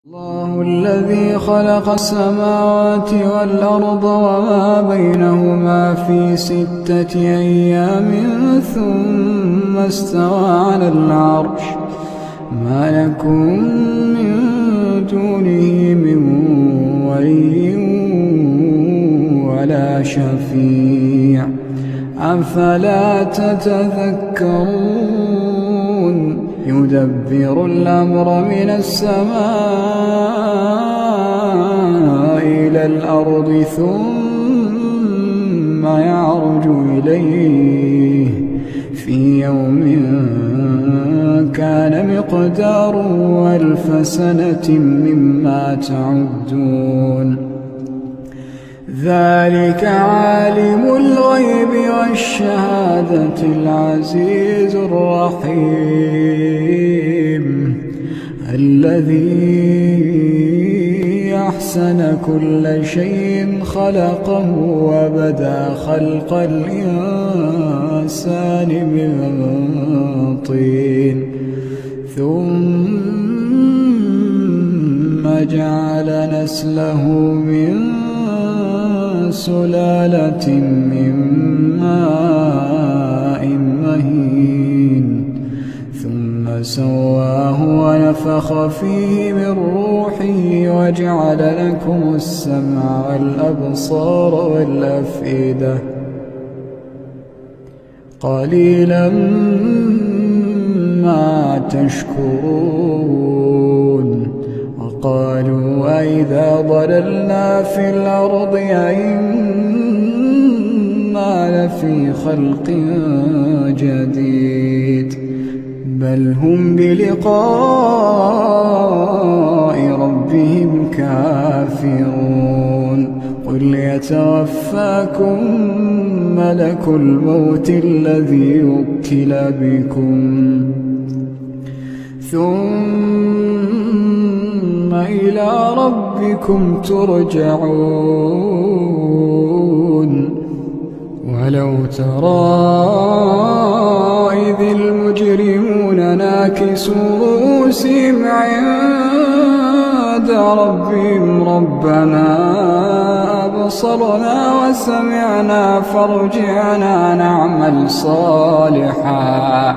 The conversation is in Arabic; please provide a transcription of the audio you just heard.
الله الذي خلق السماوات والأرض وما بينهما في 6 أيام ثم استوى على العرش ما لكم من دونه من ولي ولا شفيع أفلا تتذكرون يدبر الأمر من السماء إلى الأرض ثم يعرج إليه في يوم كان مقداره 1000 سنة مما تعدون ذلك عالم الغيب والشهادة العزيز الرحيم الذي أحسن كل شيء خلقه وبدأ خلق الإنسان من طين ثم جعل نسله من سلالة من ماء مهين ثم سواه ونفخ فيه من روحه وجعل لكم السمع والأبصار والأفئدة قليلا ما تشكرون وقالوا أئذا ضللنا في الأرض أئنا لفي خلق جديد بل هم بلقاء ربهم كافرون قل يتوفاكم ملك الموت الذي وكل بكم ثم إلى ربكم ترجعون ولو ترى إذ المجرمون ناكسوا رؤوسهم عند ربهم ربنا أبصرنا وسمعنا فارجعنا نعمل صالحا